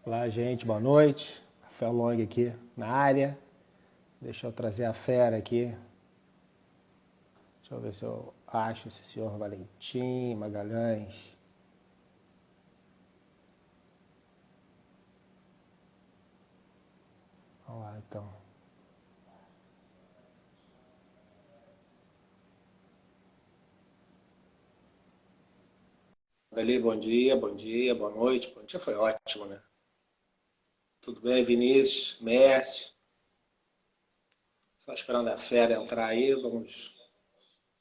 Olá, gente, boa noite. Rafael Long aqui na área. Deixa eu trazer a fera aqui. Deixa eu ver se eu acho esse senhor Valentim Magalhães. Vamos lá, então. Ali, bom dia, boa noite. Bom dia foi ótimo, né? Tudo bem, Vinícius, Mércio? Só esperando a fera entrar aí, vamos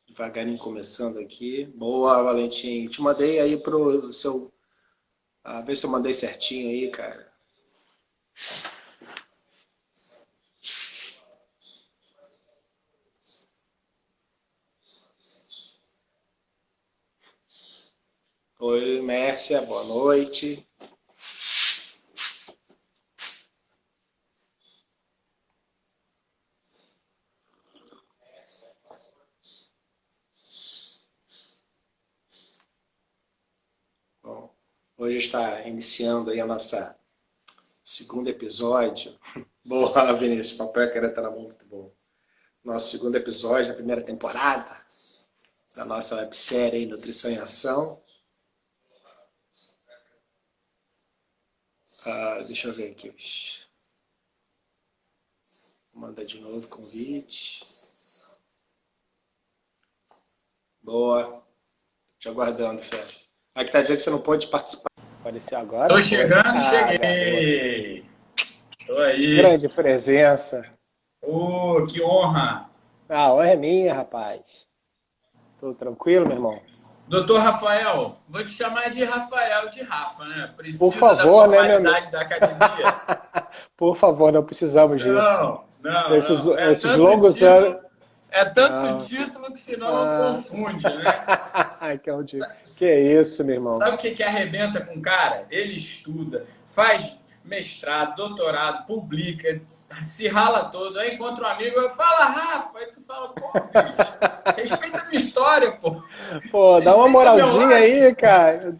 devagarinho começando aqui. Boa, Valentim. Te mandei aí pro seu... ver se eu mandei certinho aí, cara. Oi, Mércia, boa noite. Bom, hoje está iniciando aí a nossa segundo episódio. Boa, Vinícius, papel e caneta na mão, muito bom. Nosso segundo episódio da primeira temporada da nossa websérie aí, Nutrição em Ação. Deixa eu ver aqui. Vou mandar de novo o convite. Boa. Te aguardando, Fera. Aqui tá dizendo que você não pode participar. Apareceu agora? Tô chegando, Garoto. cheguei. Tô aí. Grande presença. Que honra. A honra é minha, rapaz. Tudo tranquilo, meu irmão? Doutor Rafael, vou te chamar de Rafael de Rafa, né? Por Precisa da favor, né, meu amigo? formalidade da academia? Por favor, não precisamos disso. Não, não, Esses, não. esses longos anos. É tanto Ah, título que senão ah, confunde, né? que é isso, meu irmão? Sabe o que arrebenta com o cara? Ele estuda, faz mestrado, doutorado, publica, se rala todo. Aí encontra um amigo, eu falo, Rafa, aí tu fala, pô, bicho, respeita a minha história, pô. Pô, dá uma Respeita meu moralzinha aí, Lattes. cara.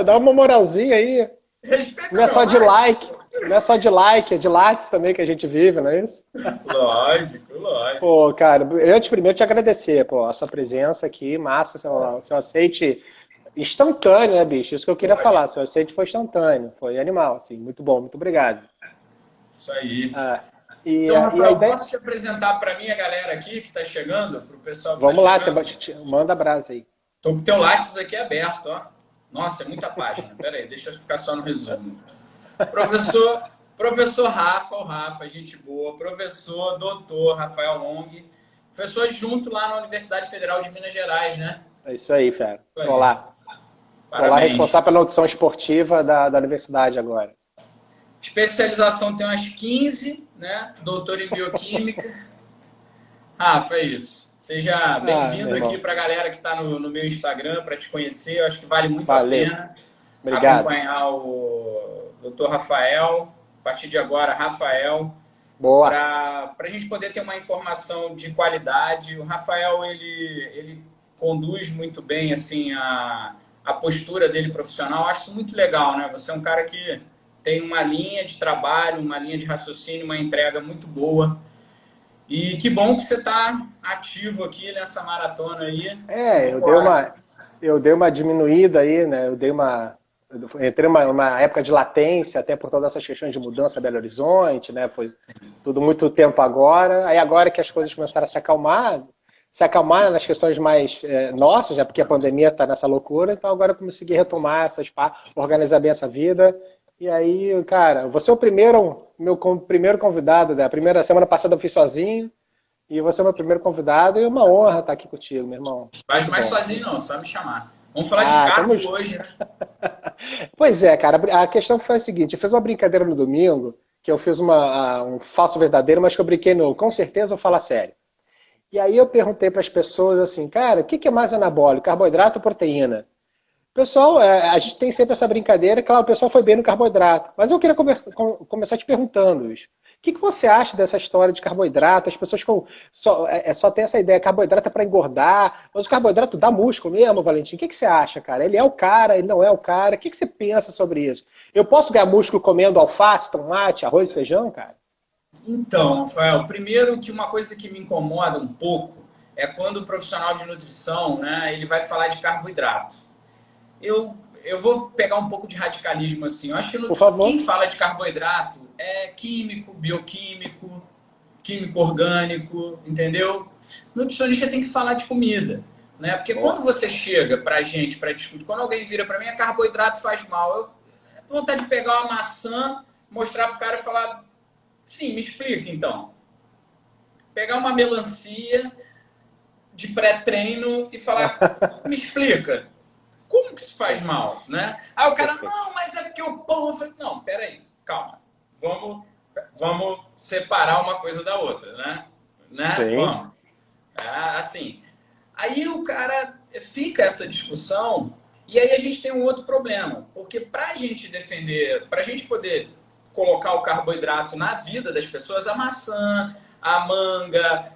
Dá uma moralzinha aí. Respeita Não é meu só de Lattes, like, pô. não é só de like, é de likes também que a gente vive, não é isso? Lógico, lógico. Pô, cara, eu primeiro te agradecer, pô, a sua presença aqui, massa, seu aceite instantâneo, né, bicho? Isso que eu queria falar, Lógico. seu aceite foi instantâneo, foi animal, assim, muito bom, muito obrigado. Isso aí. Ah, e, Então, e a Rafael, ideia. posso te apresentar para mim a galera aqui que está chegando, para o pessoal que está Vamos lá, chegando? manda brasa aí. Tô com o teu Lattes aqui aberto, ó. Nossa, é muita página. Pera aí, deixa eu ficar só no resumo. Professor, professor Rafa, o Rafa, gente boa. Professor, doutor Rafael Long. Professor junto lá na Universidade Federal de Minas Gerais, né? É isso aí, fera. Isso Tô aí. lá. Tô lá Parabéns. responsável pela nutrição esportiva da universidade agora. Especialização tem umas 15, né? Doutor em bioquímica. Rafa, é isso. Seja Meu bem-vindo aqui irmão. para a galera que está no meu Instagram para te conhecer. Eu acho que vale muito a Valeu. pena Obrigado. acompanhar o Dr. Rafael, a partir de agora, Rafael, Boa. para a gente poder ter uma informação de qualidade. O Rafael, ele conduz muito bem assim a postura dele profissional. Eu acho isso muito legal, né? Você é um cara que tem uma linha de trabalho, uma linha de raciocínio, uma entrega muito boa. E que bom que você está ativo aqui nessa maratona aí. E É, vamos embora. eu dei uma diminuída aí, né? Eu entrei uma época de latência, até por todas essas questões de mudança em Belo Horizonte, né? Foi tudo muito tempo agora. Aí agora que as coisas começaram a se acalmar nas questões mais nossas, já porque a pandemia está nessa loucura, então agora eu consegui retomar organizar bem essa vida. E aí, cara, você é o primeiro convidado da primeira semana passada eu fiz sozinho, e você é o meu primeiro convidado, e é uma honra estar aqui contigo, meu irmão. Faz Muito mais bom. sozinho não, só me chamar. Vamos falar de Tamo carbo junto. hoje, né? Pois é, cara, a questão foi a seguinte, eu fiz uma brincadeira no domingo, que eu fiz um falso verdadeiro, mas que eu brinquei no com certeza eu falo sério. E aí eu perguntei para as pessoas assim, cara, o que é mais anabólico, carboidrato ou proteína? Pessoal, a gente tem sempre essa brincadeira, claro, o pessoal foi bem no carboidrato, mas eu queria começar te perguntando, Luiz, o que você acha dessa história de carboidrato? As pessoas só têm essa ideia, carboidrato é para engordar, mas o carboidrato dá músculo mesmo, Valentim? O que você acha, cara? Ele é o cara, ele não é o cara? O que você pensa sobre isso? Eu posso ganhar músculo comendo alface, tomate, arroz e feijão, cara? Então, Rafael, primeiro que uma coisa que me incomoda um pouco é quando o profissional de nutrição, né, ele vai falar de carboidrato. Eu vou pegar um pouco de radicalismo assim. Eu acho que Por favor. quem fala de carboidrato é químico, bioquímico, químico orgânico, entendeu? Nutricionista tem que falar de comida, né? Porque quando você chega pra gente para discutir, quando alguém vira para mim, carboidrato faz mal. Eu tenho vontade de pegar uma maçã, mostrar pro cara e falar, sim, me explica então. Pegar uma melancia de pré-treino e falar, me explica. Como que isso faz mal, né? Aí o cara, não, mas é porque o pão... Eu falei, não, peraí, calma. Vamos separar uma coisa da outra, né? Sim. Vamos. Assim. Aí o cara fica essa discussão e aí a gente tem um outro problema. Porque para a gente defender, para a gente poder colocar o carboidrato na vida das pessoas, a maçã, a manga,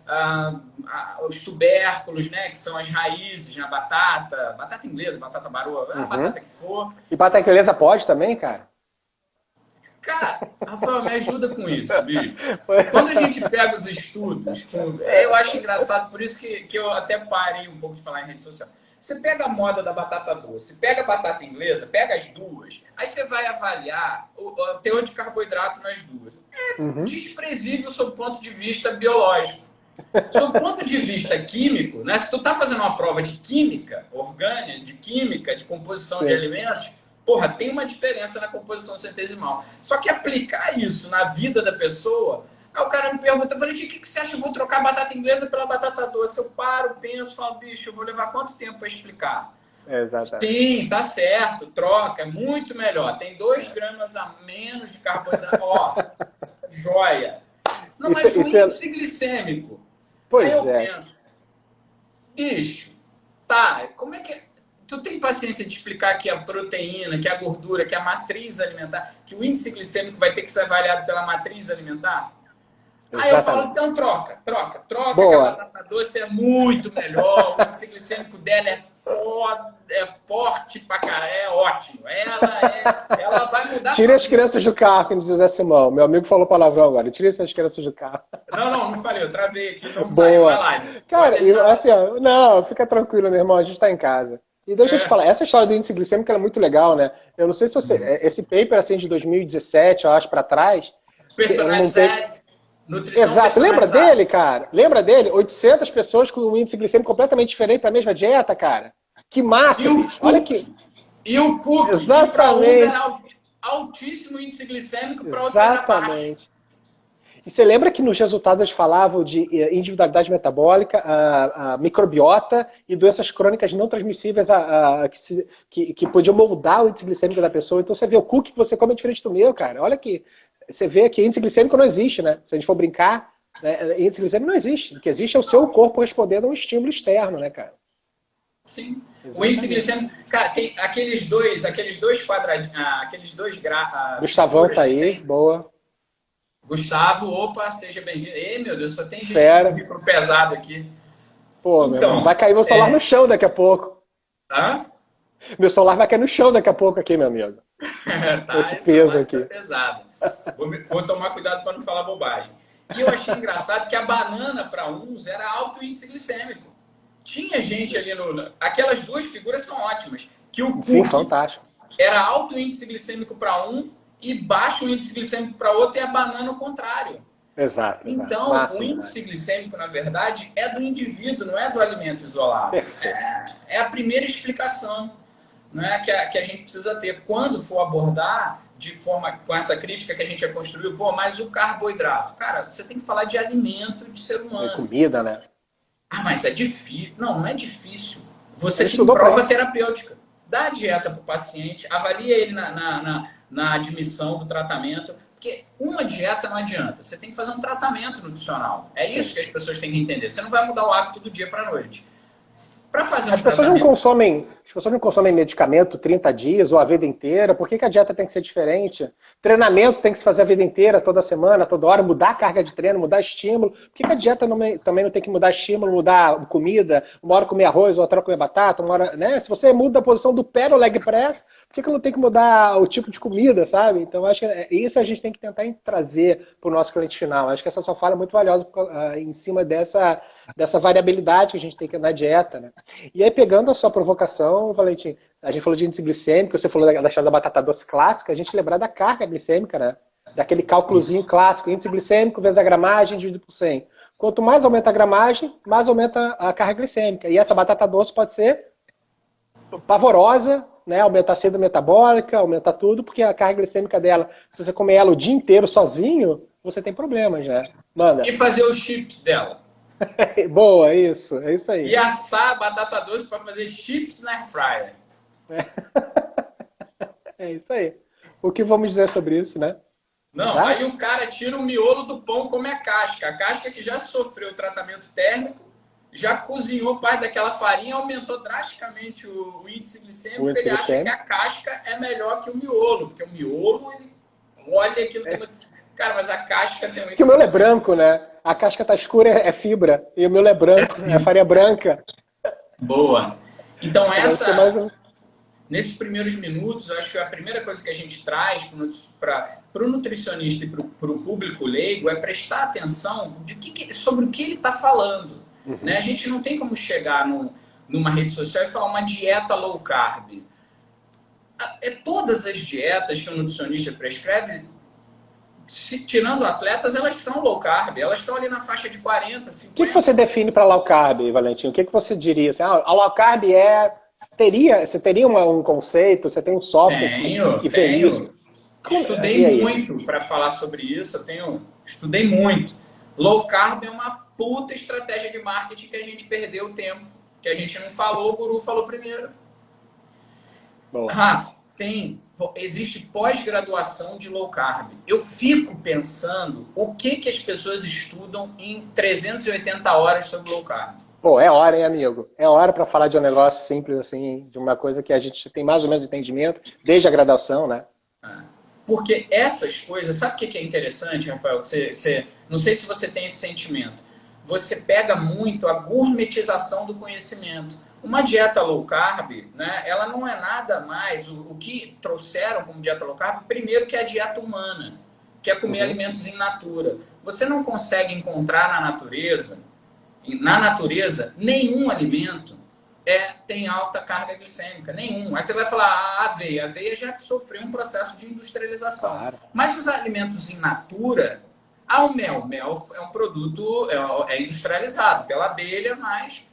os tubérculos, né, que são as raízes na batata inglesa, batata baroa, a batata que for. E batata inglesa pode também, cara? Cara, Rafael, me ajuda com isso, bicho. Quando a gente pega os estudos, eu acho engraçado, por isso que eu até parei um pouco de falar em rede social. Você pega a moda da batata doce, pega a batata inglesa, pega as duas, aí você vai avaliar o teor de carboidrato nas duas. É desprezível sob o ponto de vista biológico. Sob o ponto de vista químico, né? Se tu tá fazendo uma prova de química orgânica, de química, de composição de alimentos, porra, tem uma diferença na composição centesimal. Só que aplicar isso na vida da pessoa... Aí o cara me pergunta, Valentim, o que você acha? Eu vou trocar a batata inglesa pela batata doce. Eu paro, penso, falo, bicho, eu vou levar quanto tempo para explicar? Exatamente. Sim, tá certo, troca, é muito melhor. Tem 2 gramas a menos de carboidrato. Ó, joia. Não, mas o índice glicêmico. Pois aí eu penso, bicho, tá, como é que é? Tu tem paciência de explicar que a proteína, que a gordura, que a matriz alimentar, que o índice glicêmico vai ter que ser avaliado pela matriz alimentar? Aí eu falo, então troca, que a batata doce é muito melhor, o índice glicêmico dela é foda, é forte pra caralho, é ótimo. Ela vai mudar. Tira as crianças do carro, como diz José Simão. Meu amigo falou palavrão agora. Tira essas crianças do carro. Não falei, eu travei aqui, não saiu na live. Cara, assim, ó, não, fica tranquilo, meu irmão, a gente tá em casa. E deixa eu te falar, essa história do índice glicêmico é muito legal, né? Eu não sei se você... Esse paper, assim, de 2017, eu acho, pra trás... Personalizado. Nutrição. Exato, lembra dele, cara? Lembra dele? 800 pessoas com um índice glicêmico completamente diferente para a mesma dieta, cara. Que massa, bicho. Olha aqui. E o cookie, exatamente, que para uns era altíssimo índice glicêmico, para outros era baixo. E você lembra que nos resultados eles falavam de individualidade metabólica, a microbiota e doenças crônicas não transmissíveis que podiam moldar o índice glicêmico da pessoa. Então você vê o cookie que você come é diferente do meu, cara. Olha aqui. Você vê que índice glicêmico não existe, né? Se a gente for brincar, né, índice glicêmico não existe. O que existe é o seu corpo respondendo a um estímulo externo, né, cara? Sim. Exatamente. O índice glicêmico... Cara, tem aqueles dois quadradinhos, aqueles dois Gustavão tá aí, boa. Gustavo, opa, seja bem-vindo. Ei, meu Deus, só tem gente com currículo pesado aqui. Pô, então, meu irmão, vai cair meu celular no chão daqui a pouco. Hã? Meu celular vai cair no chão daqui a pouco aqui, meu amigo. Tá, esse peso aqui. Tá pesado. Vou tomar cuidado para não falar bobagem. E eu achei engraçado que a banana, para uns, era alto índice glicêmico. Tinha gente ali no... Aquelas duas figuras são ótimas. Que o cookie fantástico. Era alto índice glicêmico para um e baixo índice glicêmico para outro, e a banana o contrário. Exato. Então, o índice glicêmico, na verdade, é do indivíduo, não é do alimento isolado. É a primeira explicação, né, que a gente precisa ter quando for abordar de forma com essa crítica que a gente já construiu. Pô, mas o carboidrato, cara, você tem que falar de alimento de ser humano. É comida, né? Ah, mas é difícil. Não é difícil. Você tem prova terapêutica. Dá a dieta para o paciente, avalia ele na admissão do tratamento, porque uma dieta não adianta. Você tem que fazer um tratamento nutricional. É isso que as pessoas têm que entender. Você não vai mudar o hábito do dia para a noite. Para fazer As pessoas não consomem As pessoas não consomem medicamento 30 dias ou a vida inteira. Por que que a dieta tem que ser diferente? Treinamento tem que se fazer a vida inteira, toda semana, toda hora, mudar a carga de treino, mudar estímulo. Por que que a dieta também não tem que mudar estímulo, mudar comida? Uma hora comer arroz, outra hora comer batata, uma hora, né? Se você muda a posição do pé no leg press, por que que não tem que mudar o tipo de comida, sabe? Então, acho que isso a gente tem que tentar trazer para o nosso cliente final. Acho que essa sua fala é muito valiosa em cima dessa variabilidade que a gente tem na dieta, né? E aí, pegando a sua provocação, Valentim, a gente falou de índice glicêmico, você falou da história da batata doce clássica, a gente lembrar da carga glicêmica, né? Daquele cálculozinho clássico, índice glicêmico vezes a gramagem dividido por 100. Quanto mais aumenta a gramagem, mais aumenta a carga glicêmica. E essa batata doce pode ser pavorosa, né? Aumentar a seda metabólica, aumentar tudo, porque a carga glicêmica dela, se você comer ela o dia inteiro sozinho, você tem problemas, né? Manda. E fazer os chips dela. Boa, isso, é isso aí. E assar a batata doce para fazer chips na air fryer. É isso aí. O que vamos dizer sobre isso, né? Não, Tá? aí o cara tira o miolo do pão, come a casca. A casca que já sofreu tratamento térmico, já cozinhou parte daquela farinha, aumentou drasticamente o índice glicêmico. Ele acha que a casca é melhor que o miolo, porque o miolo, ele olha aquilo. Cara, mas a casca tem um índice. Porque o miolo é branco, né? A casca tá escura, é fibra. E o miolo é branco, é farinha branca. Boa. Então, nesses primeiros minutos, eu acho que a primeira coisa que a gente traz para o nutricionista e para o público leigo é prestar atenção sobre o que ele está falando. Uhum. Né? A gente não tem como chegar numa rede social e falar uma dieta low carb. Todas as dietas que o nutricionista prescreve, tirando atletas, elas são low carb. Elas estão ali na faixa de 40, 50. O que você define para low carb, Valentim? O que você diria? Assim, a low carb você teria um conceito? Você tem um software que fez isso? Estudei muito para falar sobre isso. Estudei muito. Low carb é uma puta estratégia de marketing que a gente perdeu o tempo. Que a gente não falou, o guru falou primeiro. Rafa, existe pós-graduação de low carb. Eu fico pensando o que as pessoas estudam em 380 horas sobre low carb. Pô, é hora, hein, amigo? É hora para falar de um negócio simples, assim, de uma coisa que a gente tem mais ou menos entendimento, desde a graduação, né? Porque essas coisas, sabe o que é interessante, Rafael? Não sei se você tem esse sentimento. Você pega muito a gourmetização do conhecimento. Uma dieta low carb, né, ela não é nada mais o que trouxeram como dieta low carb, primeiro que é a dieta humana, que é comer alimentos in natura. Você não consegue encontrar na natureza, nenhum alimento tem alta carga glicêmica, nenhum. Aí você vai falar, a aveia já sofreu um processo de industrialização. Claro. Mas os alimentos in natura, o mel é um produto, é industrializado pela abelha, mas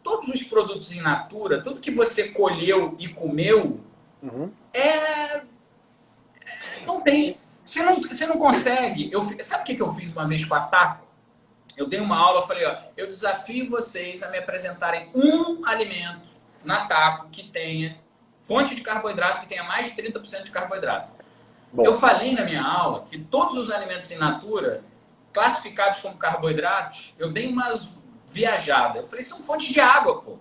todos os produtos in natura, tudo que você colheu e comeu, não tem. Você não consegue. Sabe o que eu fiz uma vez com a taco? Eu dei uma aula, eu falei, eu desafio vocês a me apresentarem um alimento na taco que tenha fonte de carboidrato, que tenha mais de 30% de carboidrato. Bom. Eu falei na minha aula que todos os alimentos in natura, classificados como carboidratos, eu dei umas viajadas. Eu falei, são fontes de água, pô.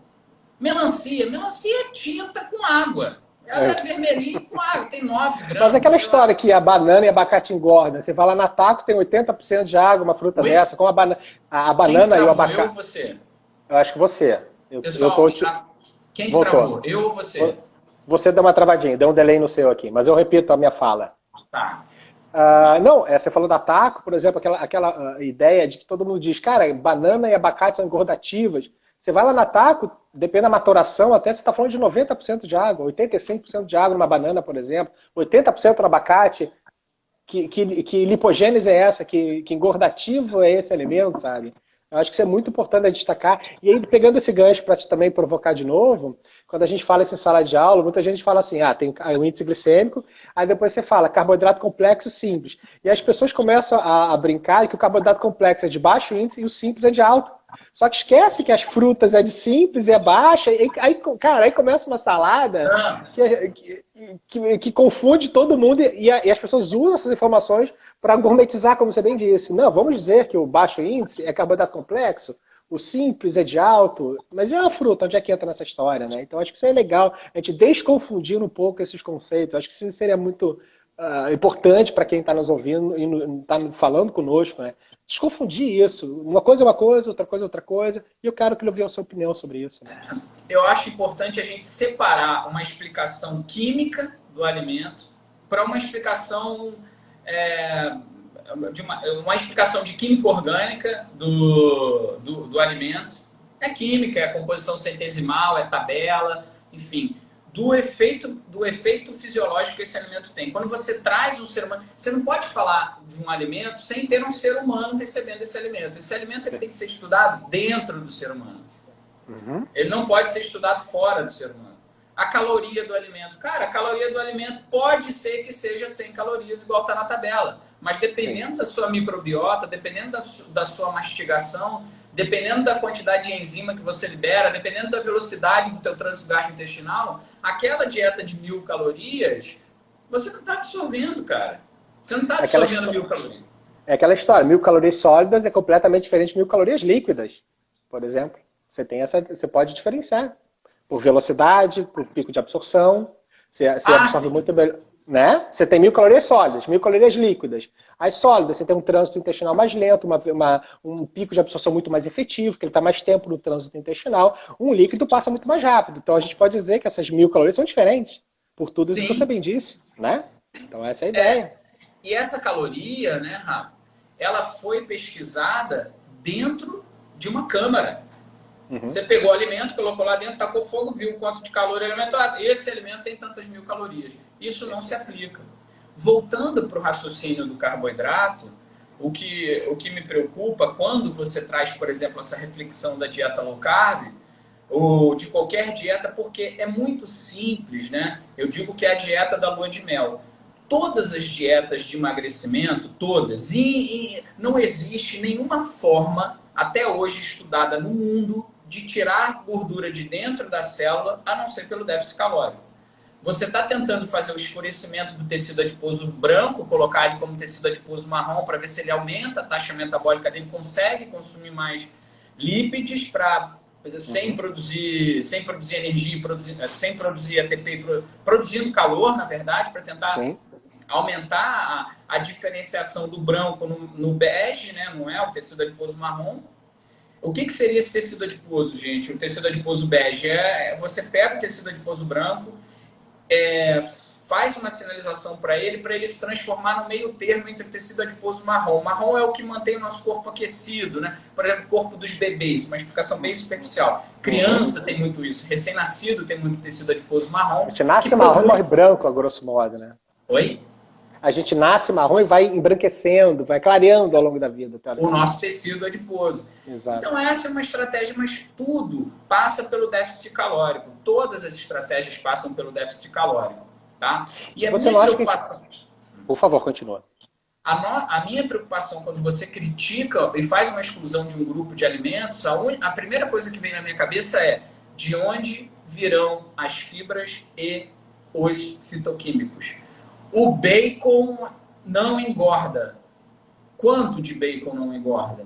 Melancia é tinta com água. Ela é vermelhinha com água, tem 9 gramas. Mas aquela história que a banana e abacate engorda. Você vai lá na taco, tem 80% de água, uma fruta dessa, como a banana e o abacate. Eu ou você? Eu acho que você. Pessoal, quem travou? Eu ou você? Você deu uma travadinha, deu um delay no seu aqui, mas eu repito a minha fala. Tá. Você falou da taco, por exemplo, aquela ideia de que todo mundo diz, cara, banana e abacate são engordativas. Você vai lá na taco, depende da maturação, até você está falando de 90% de água, 85% de água numa banana, por exemplo, 80% no abacate. Que lipogênese é essa? Que engordativo é esse alimento, sabe? Eu acho que isso é muito importante destacar. E aí, pegando esse gancho para te também provocar de novo, quando a gente fala isso em sala de aula, muita gente fala assim, tem o índice glicêmico, aí depois você fala carboidrato complexo simples. E as pessoas começam a brincar que o carboidrato complexo é de baixo índice e o simples é de alto. Só que esquece que as frutas é de simples e é baixa, e aí começa uma salada que confunde todo mundo e as pessoas usam essas informações para gourmetizar, como você bem disse. Não, vamos dizer que o baixo índice é carboidrato complexo, o simples é de alto, mas e a fruta? Onde é que entra nessa história, né? Então acho que isso é legal, a gente desconfundir um pouco esses conceitos. Acho que isso seria muito importante para quem está nos ouvindo e está falando conosco, né? Desconfundir isso. Uma coisa é uma coisa, outra coisa é outra coisa, e eu quero que ele ouça a sua opinião sobre isso. Né? Eu acho importante a gente separar uma explicação química do alimento para uma explicação uma explicação de química orgânica do alimento. É química, é composição centesimal, é tabela, enfim, do efeito fisiológico que esse alimento tem. Quando você traz um ser humano, você não pode falar de um alimento sem ter um ser humano recebendo esse alimento. Esse alimento ele tem que ser estudado dentro do ser humano. Ele não pode ser estudado fora do ser humano. A caloria do alimento. Cara, a caloria do alimento pode ser que seja 100 calorias, igual está na tabela. Mas dependendo da sua microbiota, dependendo da sua mastigação, dependendo da quantidade de enzima que você libera, dependendo da velocidade do teu trânsito gastrointestinal, aquela dieta de 1000 calorias, você não está absorvendo, cara. Você não está absorvendo 1000 calorias. É aquela história, 1000 calorias sólidas é completamente diferente de 1000 calorias líquidas, por exemplo. Você pode diferenciar por velocidade, por pico de absorção. Você absorve muito bem, né? Você tem 1000 calorias sólidas, 1000 calorias líquidas. As sólidas, você tem um trânsito intestinal mais lento, um pico de absorção muito mais efetivo, porque ele está mais tempo no trânsito intestinal. Um líquido passa muito mais rápido. Então a gente pode dizer que essas 1000 calorias são diferentes, por tudo isso que você bem disse, né? Então essa é a ideia. E essa caloria, né, Rafa, ela foi pesquisada dentro de uma câmara. Você pegou o alimento, colocou lá dentro, tacou fogo, viu quanto de calor ele alimentou. Esse alimento tem tantas 1000 calorias. Isso não se aplica. Voltando para o raciocínio do carboidrato, o que me preocupa quando você traz, por exemplo, essa reflexão da dieta low carb, ou de qualquer dieta, porque é muito simples, né? Eu digo que é a dieta da lua de mel. Todas as dietas de emagrecimento, todas, e não existe nenhuma forma, até hoje estudada no mundo, de tirar gordura de dentro da célula, a não ser pelo déficit calórico. Você está tentando fazer o escurecimento do tecido adiposo branco, colocar ele como tecido adiposo marrom para ver se ele aumenta a taxa metabólica dele, consegue consumir mais lípides sem produzir energia, sem produzir ATP, produzindo calor, na verdade, para tentar aumentar a diferenciação do branco no bege, né? Não é o tecido adiposo marrom. O que seria esse tecido adiposo, gente? O tecido adiposo bege você pega o tecido adiposo branco, faz uma sinalização para ele se transformar no meio termo entre o tecido adiposo marrom. O marrom é o que mantém o nosso corpo aquecido, né? Por exemplo, o corpo dos bebês, uma explicação bem superficial. Criança tem muito isso, recém-nascido tem muito tecido adiposo marrom. A gente nasce marrom e morre branco, a grosso modo, né? Oi? A gente nasce marrom e vai embranquecendo, vai clareando ao longo da vida. Tá? O nosso tecido adiposo. Exato. Então essa é uma estratégia, mas tudo passa pelo déficit calórico. Todas as estratégias passam pelo déficit calórico. Tá? E a você minha não preocupação... acha que... Por favor, continua. A minha preocupação quando você critica e faz uma exclusão de um grupo de alimentos, a primeira coisa que vem na minha cabeça é de onde virão as fibras e os fitoquímicos. O bacon não engorda. Quanto de bacon não engorda?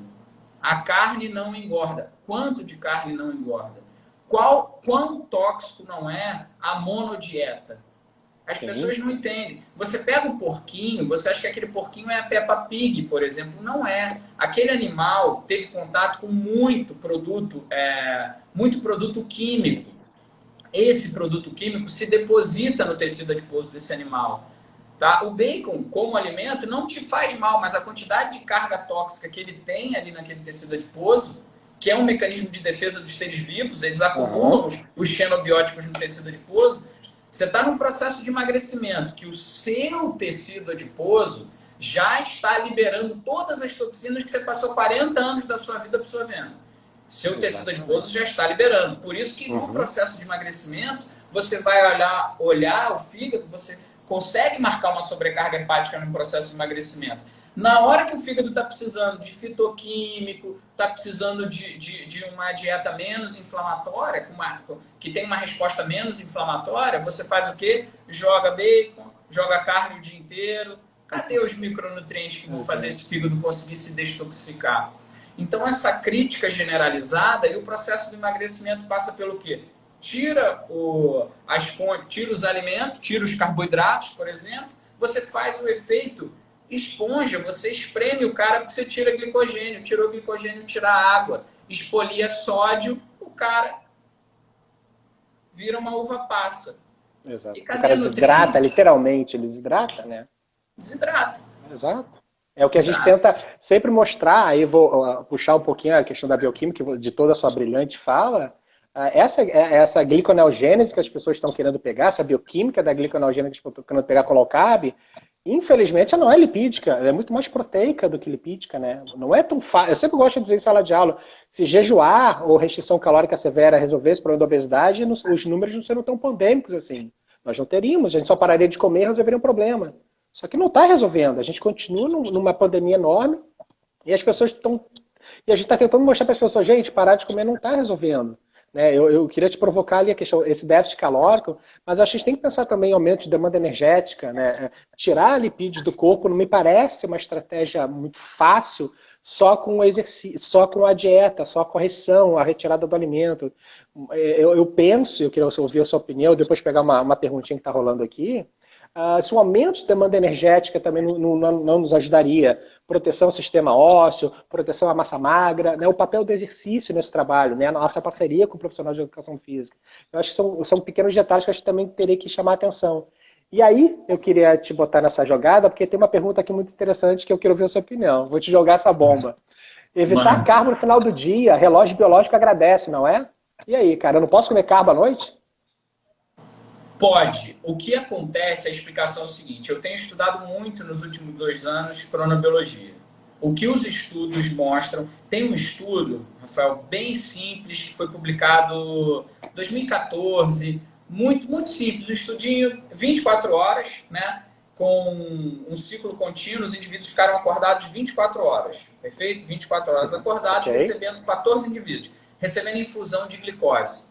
A carne não engorda. Quanto de carne não engorda? Quão tóxico não é a monodieta? As pessoas não entendem. Você pega o porquinho, você acha que aquele porquinho é a Peppa Pig, por exemplo. Não é. Aquele animal teve contato com muito produto químico. Esse produto químico se deposita no tecido adiposo desse animal. Tá? O bacon, como alimento, não te faz mal, mas a quantidade de carga tóxica que ele tem ali naquele tecido adiposo, que é um mecanismo de defesa dos seres vivos, eles acumulam os xenobióticos no tecido adiposo. Você está num processo de emagrecimento que o seu tecido adiposo já está liberando todas as toxinas que você passou 40 anos da sua vida absorvendo. Seu tecido adiposo já está liberando. Por isso que no processo de emagrecimento, você vai olhar o fígado, você consegue marcar uma sobrecarga hepática no processo de emagrecimento. Na hora que o fígado está precisando de fitoquímico, está precisando de uma dieta menos inflamatória, que tem uma resposta menos inflamatória, você faz o quê? Joga bacon, joga carne o dia inteiro. Cadê os micronutrientes que vão fazer esse fígado conseguir se detoxificar? Então, essa crítica generalizada e o processo do emagrecimento passa pelo quê? Tira as fontes, tira os alimentos, tira os carboidratos, por exemplo, você faz o efeito esponja, você espreme o cara porque você tira glicogênio, tirou glicogênio, tira água, expolia sódio, o cara vira uma uva passa. Exato. E O cadê cara desidrata, nutrientes? literalmente, ele desidrata, né? Desidrata. Exato. É o que a gente Desidrata. tenta sempre mostrar, aí vou puxar um pouquinho a questão da bioquímica, de toda a sua brilhante fala, essa gliconeogênese que as pessoas estão querendo pegar, essa bioquímica da gliconeogênese que as pessoas estão querendo pegar com low carb, infelizmente ela não é lipídica, ela é muito mais proteica do que lipídica, né? Não é tão fácil, eu sempre gosto de dizer em sala de aula, se jejuar ou restrição calórica severa resolver esse problema da obesidade, os números não seriam tão pandêmicos assim. Nós não teríamos, a gente só pararia de comer e resolveria um problema. Só que não está resolvendo. A gente continua numa pandemia enorme e as pessoas estão. E a gente está tentando mostrar para as pessoas, gente, parar de comer não está resolvendo. Né? Eu queria te provocar ali a questão, esse déficit calórico, mas acho que a gente tem que pensar também em aumento de demanda energética. Né? Tirar lipídios do corpo não me parece uma estratégia muito fácil só com o exercício, só com a dieta, só a correção, a retirada do alimento. Eu penso, eu queria ouvir a sua opinião, depois pegar uma perguntinha que está rolando aqui. Se o aumento de demanda energética também não nos ajudaria, proteção ao sistema ósseo, proteção à massa magra, né, o papel do exercício nesse trabalho, né, a nossa parceria com o profissional de educação física. Eu acho que são pequenos detalhes que a gente também teria que chamar a atenção. E aí, eu queria te botar nessa jogada, porque tem uma pergunta aqui muito interessante que eu quero ouvir a sua opinião. Vou te jogar essa bomba. Evitar carbo no final do dia, relógio biológico agradece, não é? E aí, cara, eu não posso comer carbo à noite? Pode. O que acontece, a explicação é o seguinte, eu tenho estudado muito nos últimos 2 anos cronobiologia. O que os estudos mostram, tem um estudo, Rafael, bem simples, que foi publicado em 2014, muito simples, um estudinho, 24 horas, né, com um ciclo contínuo, os indivíduos ficaram acordados 24 horas, perfeito? 24 horas acordados, Ok. recebendo 14 indivíduos, recebendo infusão de glicose.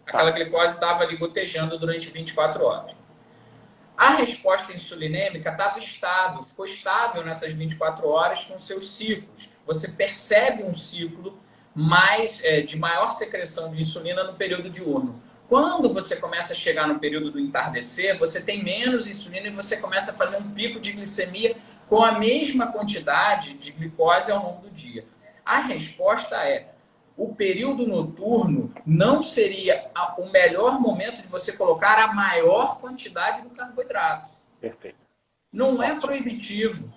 Aquela glicose estava ali gotejando durante 24 horas. A resposta insulinêmica estava estável, ficou estável nessas 24 horas com seus ciclos. Você percebe um ciclo de maior secreção de insulina no período diurno. Quando você começa a chegar no período do entardecer, você tem menos insulina e você começa a fazer um pico de glicemia com a mesma quantidade de glicose ao longo do dia. A resposta é: o período noturno não seria o melhor momento de você colocar a maior quantidade do carboidrato. Perfeito. Não é proibitivo.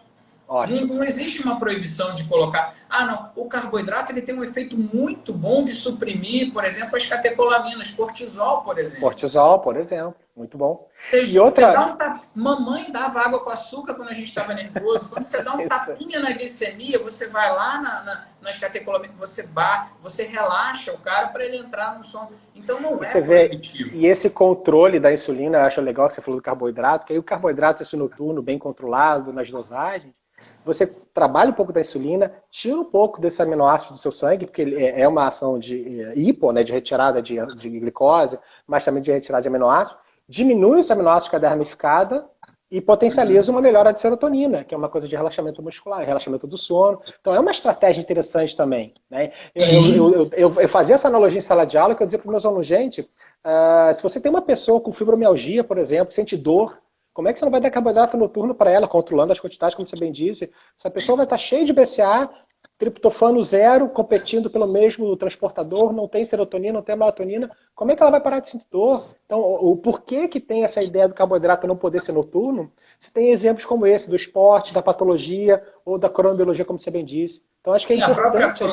Ótimo. Não existe uma proibição de colocar. Ah, não. O carboidrato ele tem um efeito muito bom de suprimir, por exemplo, as catecolaminas, cortisol, por exemplo. Cortisol, por exemplo. Muito bom. Você E outra. dá Mamãe dava água com açúcar quando a gente estava nervoso. Quando você dá um tapinha na glicemia, você vai lá nas catecolaminas, você relaxa o cara para ele entrar no sono. Então não é proibitivo. E esse controle da insulina, eu acho legal que você falou do carboidrato, que aí o carboidrato, esse noturno, bem controlado nas dosagens, você trabalha um pouco da insulina, tira um pouco desse aminoácido do seu sangue, porque ele é uma ação de hipo, né, de retirada de glicose, mas também de retirada de aminoácido, diminui esse aminoácido de cadeia ramificada e potencializa uma melhora de serotonina, que é uma coisa de relaxamento muscular, relaxamento do sono. Então é uma estratégia interessante também. Né? Eu fazia essa analogia em sala de aula, que eu dizia para os meus alunos, gente, se você tem uma pessoa com fibromialgia, por exemplo, sente dor, como é que você não vai dar carboidrato noturno para ela, controlando as quantidades, como você bem disse? Essa pessoa vai estar cheia de BCA, triptofano zero, competindo pelo mesmo transportador, não tem serotonina, não tem melatonina. Como é que ela vai parar de sentir dor? Então, o porquê que tem essa ideia do carboidrato não poder ser noturno? Você tem exemplos como esse, do esporte, da patologia ou da cronobiologia, como você bem disse. Então, acho que é importante.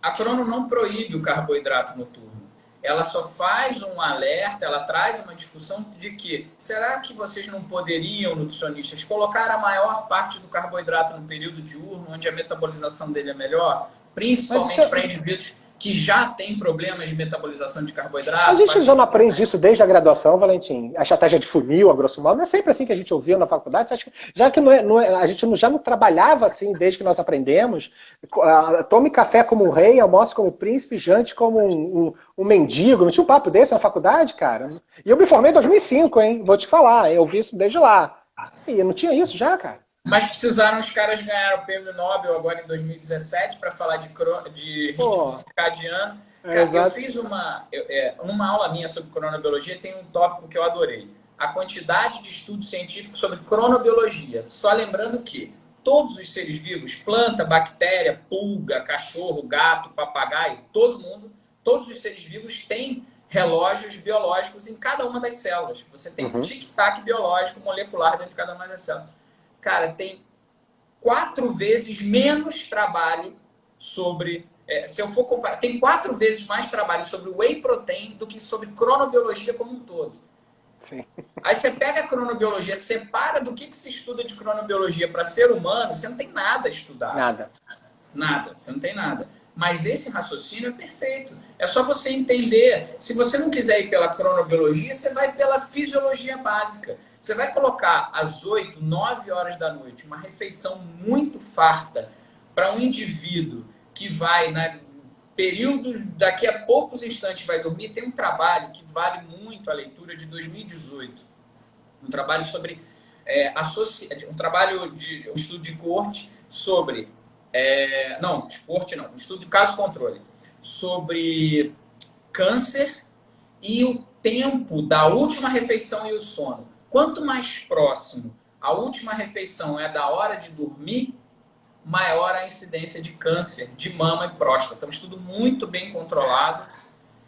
A crono não proíbe o carboidrato noturno. Ela só faz um alerta, ela traz uma discussão de que, será que vocês não poderiam, nutricionistas, colocar a maior parte do carboidrato no período diurno, onde a metabolização dele é melhor? Principalmente para indivíduos que já têm problemas de metabolização de carboidrato. A gente já não aprende isso desde a graduação, Valentim. A estratégia de funil, a grosso modo, não é sempre assim que a gente ouviu na faculdade. Já que a gente já não trabalhava assim desde que nós aprendemos. Tome café como um rei, almoce como um príncipe, jante como um mendigo. Não tinha um papo desse na faculdade, cara? E eu me formei em 2005, hein? Vou te falar, eu vi isso desde lá. E não tinha isso já, cara. Mas precisaram, os caras ganharam o prêmio Nobel agora em 2017 para falar de ritmo circadiano. Cara, eu fiz uma aula minha sobre cronobiologia, tem um tópico que eu adorei. A quantidade de estudos científicos sobre cronobiologia. Só lembrando que todos os seres vivos, planta, bactéria, pulga, cachorro, gato, papagaio, todo mundo, todos os seres vivos têm relógios biológicos em cada uma das células. Você tem um tic-tac biológico molecular dentro de cada uma das células. Cara, tem 4 vezes menos trabalho sobre... se eu for comparar, tem 4 vezes mais trabalho sobre whey protein do que sobre cronobiologia como um todo. Sim. Aí você pega a cronobiologia, separa do que se estuda de cronobiologia para ser humano, você não tem nada a estudar. Nada. Nada, você não tem nada. Mas esse raciocínio é perfeito. É só você entender. Se você não quiser ir pela cronobiologia, você vai pela fisiologia básica. Você vai colocar às 8, 9 horas da noite uma refeição muito farta para um indivíduo que vai, né, períodos, daqui a poucos instantes vai dormir. Tem um trabalho que vale muito a leitura de 2018. Um trabalho sobre... um trabalho de um estudo de corte sobre... não, de corte não. Um estudo de caso-controle. Sobre câncer e o tempo da última refeição e o sono. Quanto mais próximo a última refeição é da hora de dormir, maior a incidência de câncer de mama e próstata. É um estudo muito bem controlado.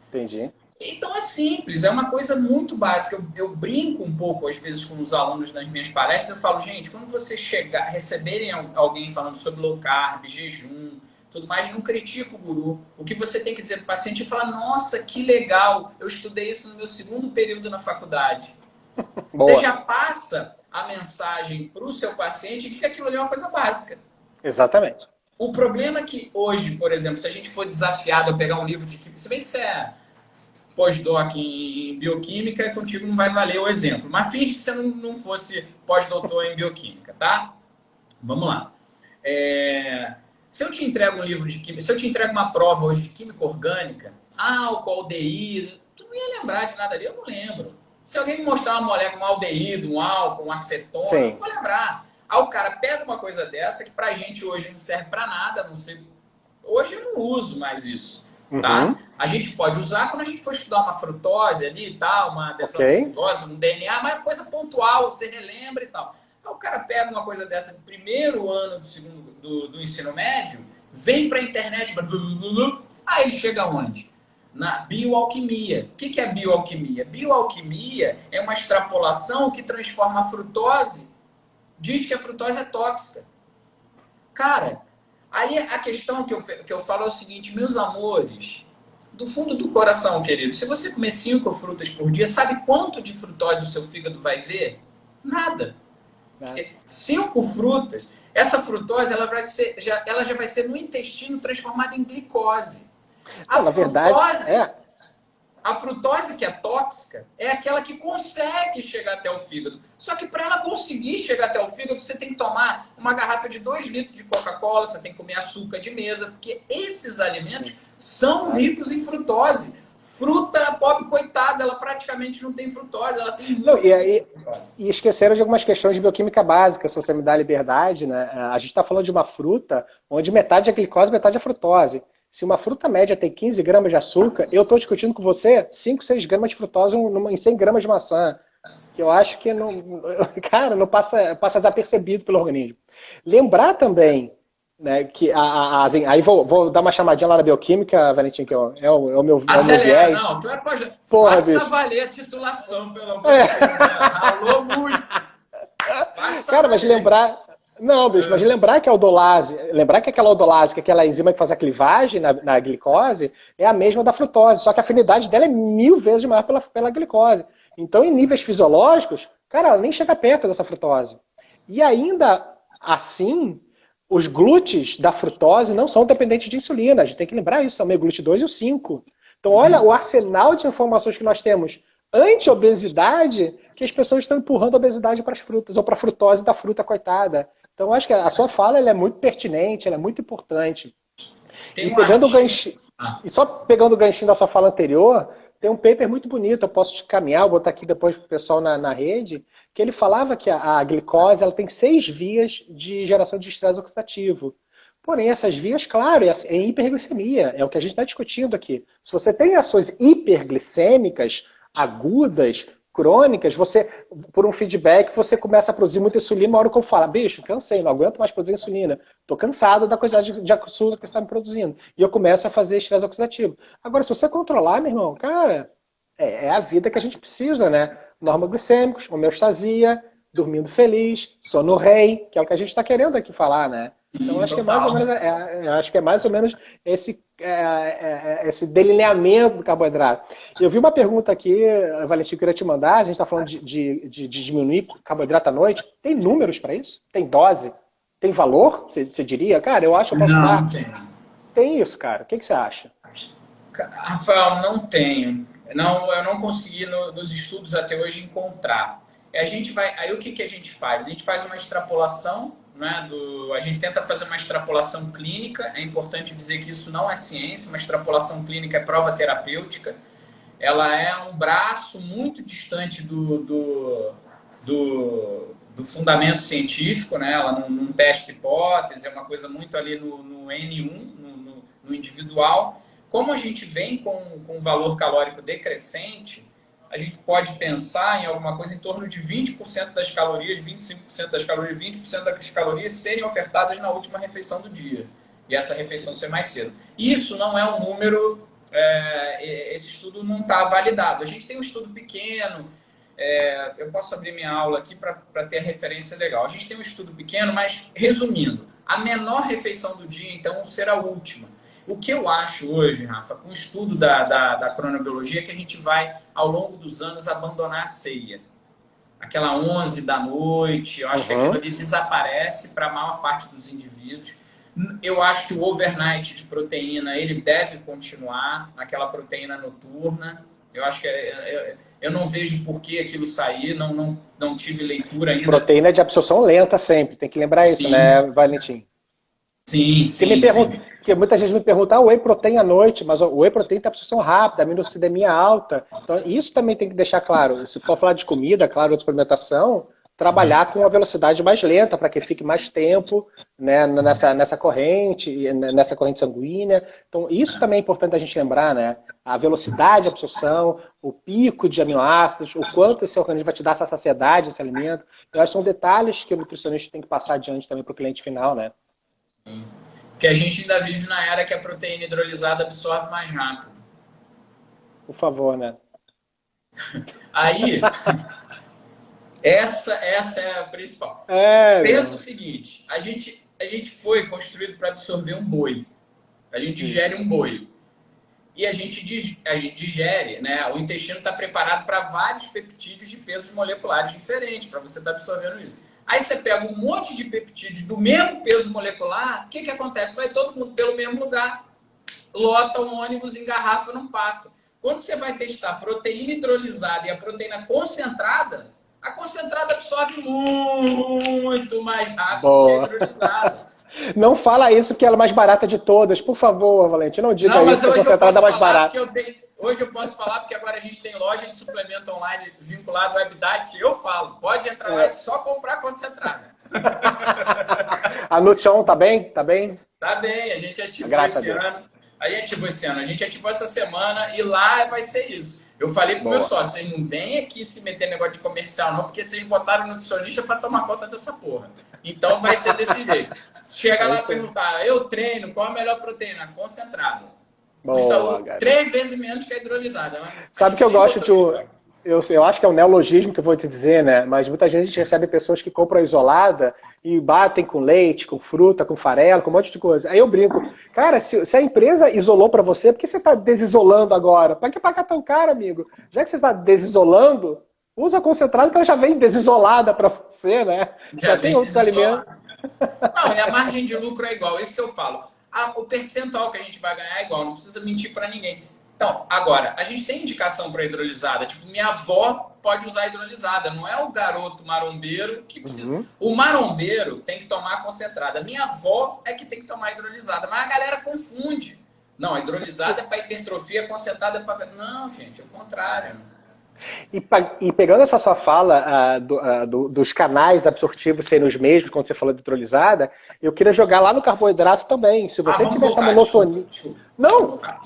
Entendi. Então é simples, é uma coisa muito básica. Eu brinco um pouco, às vezes, com os alunos nas minhas palestras. Eu falo, gente, quando vocês receberem alguém falando sobre low carb, jejum, tudo mais, não critica o guru. O que você tem que dizer para o paciente é falar, nossa, que legal, eu estudei isso no meu 2º período na faculdade. Boa. Você já passa a mensagem para o seu paciente de que aquilo ali é uma coisa básica. Exatamente. O problema é que hoje, por exemplo, se a gente for desafiado a pegar um livro de química, se bem que você é pós-doc em bioquímica, contigo não vai valer o exemplo. Mas finge que você não fosse pós-doutor em bioquímica, tá? Vamos lá. Se eu te entrego um livro de química, se eu te entrego uma prova hoje de química orgânica, álcool, aldeído, tu não ia lembrar de nada ali, eu não lembro. Se alguém me mostrar uma molécula, um aldeído, um álcool, um acetona, eu não vou lembrar. Aí o cara pega uma coisa dessa que pra gente hoje não serve pra nada, não sei. Hoje eu não uso mais isso, tá? A gente pode usar quando a gente for estudar uma frutose ali e tal, uma desfrutose, um DNA, mas é coisa pontual, você relembra e tal. Aí o cara pega uma coisa dessa no primeiro ano do ensino médio, vem pra internet, aí ele chega onde? Na bioalquimia. O que é bioalquimia? Bioalquimia é uma extrapolação que transforma a frutose, diz que a frutose é tóxica. Cara, aí a questão que eu falo é o seguinte, meus amores, do fundo do coração, querido, se você comer 5 frutas por dia, sabe quanto de frutose o seu fígado vai ver? Nada. 5 frutas, essa frutose ela já vai ser no intestino transformada em glicose. Na verdade, a frutose que é tóxica é aquela que consegue chegar até o fígado. Só que para ela conseguir chegar até o fígado, você tem que tomar uma garrafa de 2 litros de Coca-Cola, você tem que comer açúcar de mesa, porque esses alimentos são ricos em frutose. Fruta, pobre coitada, ela praticamente não tem frutose, ela tem muito frutose. E esqueceram de algumas questões de bioquímica básica, se você me dá a liberdade, né? A gente está falando de uma fruta onde metade é glicose, metade é frutose. Se uma fruta média tem 15 gramas de açúcar, eu estou discutindo com você 5, 6 gramas de frutose em 100 gramas de maçã. Que eu acho que não, cara, não passa desapercebido pelo organismo. Lembrar também, né, que aí vou dar uma chamadinha lá na bioquímica, Valentim, que é o meu viés. Não, tu faça valer a titulação, pelo amor de Deus. Ralou muito. Cara, mas lembrar... Não, bicho, mas lembrar que a aldolase, lembrar que aquela aldolase, que é aquela enzima que faz a clivagem na glicose, é a mesma da frutose, só que a afinidade dela é 1000 vezes maior pela glicose. Então, em níveis fisiológicos, cara, ela nem chega perto dessa frutose. E ainda assim, os glúteos da frutose não são dependentes de insulina. A gente tem que lembrar isso também, o glúteo 2 e o 5. Então, olha o arsenal de informações que nós temos anti-obesidade, que as pessoas estão empurrando a obesidade para as frutas, ou para a frutose da fruta, coitada. Então, acho que a sua fala ela é muito pertinente, ela é muito importante. E só pegando o ganchinho da sua fala anterior, tem um paper muito bonito, eu posso te caminhar, vou botar aqui depois para o pessoal na rede, que ele falava que a glicose ela tem 6 vias de geração de estresse oxidativo. Porém, essas vias, claro, é hiperglicemia, é o que a gente está discutindo aqui. Se você tem ações hiperglicêmicas, agudas, crônicas, você, por um feedback, você começa a produzir muita insulina, uma hora que eu falo, bicho, cansei, não aguento mais produzir insulina, estou cansado da quantidade de açúcar que você está me produzindo. E eu começo a fazer estresse oxidativo. Agora, se você controlar, meu irmão, cara, é a vida que a gente precisa, né? Normoglicêmicos, homeostasia, dormindo feliz, sono rei, que é o que a gente está querendo aqui falar, né? Então, acho que é mais ou menos, acho que é mais ou menos esse delineamento do carboidrato. Eu vi uma pergunta aqui, Valentim, que eu queria te mandar. A gente está falando de diminuir carboidrato à noite. Tem números para isso? Tem dose? Tem valor? Você diria? Cara, eu acho que eu posso dar. Não tem. Tem isso, cara. O que você acha? Rafael, não tenho. Não, eu não consegui nos estudos até hoje encontrar. Aí o que a gente faz? A gente faz uma extrapolação, né, a gente tenta fazer uma extrapolação clínica. É importante dizer que isso não é ciência, uma extrapolação clínica é prova terapêutica. Ela é um braço muito distante do fundamento científico, né? Ela não testa hipótese, é uma coisa muito ali no N1, no individual. Como a gente vem com um valor calórico decrescente, a gente pode pensar em alguma coisa em torno de 20% das calorias, 25% das calorias, 20% das calorias serem ofertadas na última refeição do dia. E essa refeição ser mais cedo. Isso não é um número, esse estudo não está validado. A gente tem um estudo pequeno, eu posso abrir minha aula aqui para ter a referência legal. A gente tem um estudo pequeno, mas resumindo, a menor refeição do dia, então, será a última. O que eu acho hoje, Rafa, com o estudo da cronobiologia, é que a gente vai, ao longo dos anos, abandonar a ceia. Aquela 11 da noite, eu acho que aquilo ali desaparece para a maior parte dos indivíduos. Eu acho que o overnight de proteína, ele deve continuar naquela proteína noturna. Eu acho que eu não vejo por que aquilo sair, não tive leitura ainda. Proteína de absorção lenta sempre, tem que lembrar isso, né, Valentim? Sim. Porque muita gente me pergunta, whey protein à noite, mas o whey protein tem absorção rápida, aminocidemia alta. Então, isso também tem que deixar claro. Se for falar de comida, claro, outra suplementação, trabalhar com uma velocidade mais lenta, para que fique mais tempo, né, nessa corrente sanguínea. Então, isso também é importante a gente lembrar, né? A velocidade de absorção, o pico de aminoácidos, o quanto esse organismo vai te dar essa saciedade, esse alimento. Eu acho que são detalhes que o nutricionista tem que passar adiante também para o cliente final, né? Porque a gente ainda vive na era que a proteína hidrolisada absorve mais rápido. Por favor, né? Aí, essa é a principal. Pensa o seguinte, a gente foi construído para absorver um boi. A gente digere um boi. E a gente digere, né? O intestino está preparado para vários peptídeos de pesos moleculares diferentes, para você estar absorvendo isso. Aí você pega um monte de peptídeos do mesmo peso molecular, o que acontece? Vai todo mundo pelo mesmo lugar, lota o ônibus, engarrafa, não passa. Quando você vai testar a proteína hidrolisada e a proteína concentrada, a concentrada absorve muito mais rápido que a hidrolisada. Não fala isso que ela é mais barata de todas, por favor, Valentim, não diga isso, que a concentrada é mais barata. Hoje eu posso falar, porque agora a gente tem loja de suplemento online vinculado ao WebDiet. Eu falo, pode entrar lá e só comprar concentrada. A Nutrition tá bem? Tá bem? Tá bem, a gente ativou esse ano. A gente ativou essa semana e lá vai ser isso. Eu falei pro meu sócio, vocês não vêm aqui se meter negócio de comercial não, porque vocês botaram o nutricionista para tomar conta dessa porra. Então vai ser desse jeito. Chega lá e perguntar, eu treino, qual a melhor proteína? Concentrada. Custa 3 vezes menos que a hidrolisada. Né? Sabe que eu gosto de... Eu acho que é um neologismo que eu vou te dizer, né? Mas muita gente recebe pessoas que compram isolada e batem com leite, com fruta, com farelo, com um monte de coisa. Aí eu brinco, cara, se a empresa isolou para você, por que você está desisolando agora? Para que pagar tão caro, amigo? Já que você está desisolando, usa concentrado que ela já vem desisolada para você, né? Já tem outros alimentos. Não, e a margem de lucro é igual, isso que eu falo. O percentual que a gente vai ganhar é igual, não precisa mentir para ninguém. Então, agora, a gente tem indicação para hidrolisada. Tipo, minha avó pode usar hidrolisada. Não é o garoto marombeiro que precisa. O marombeiro tem que tomar concentrada. Minha avó é que tem que tomar hidrolisada. Mas a galera confunde. Não, a hidrolisada é para hipertrofia, concentrada é para... Não, gente, é o contrário. E pegando essa sua fala dos canais absortivos serem os mesmos, quando você falou de hidrolisada, eu queria jogar lá no carboidrato também. Se você Vamos tiver essa voltar, desculpa, monotonia. desculpa. Vamos Não! voltar.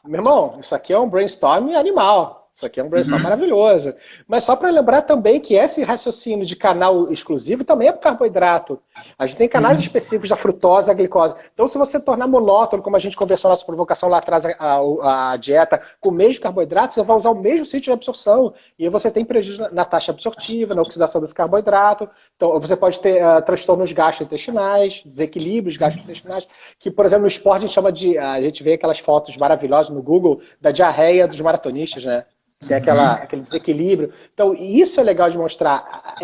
Meu irmão, isso aqui é um brainstorm animal. Isso aqui é um brainstorm Uhum. maravilhoso. Mas só para lembrar também que esse raciocínio de canal exclusivo também é para carboidrato. A gente tem canais Sim. específicos da frutose e da glicose. Então, se você tornar monótono, como a gente conversou na nossa provocação lá atrás, a dieta com o mesmo carboidrato, você vai usar o mesmo sítio de absorção. E aí você tem prejuízo na taxa absortiva, na oxidação desse carboidrato. Então, você pode ter transtornos gastrointestinais, desequilíbrios gastrointestinais, que, por exemplo, no esporte a gente chama de. A gente vê aquelas fotos maravilhosas no Google da diarreia dos maratonistas, né? Tem Uhum. aquele desequilíbrio. Então, isso é legal de mostrar.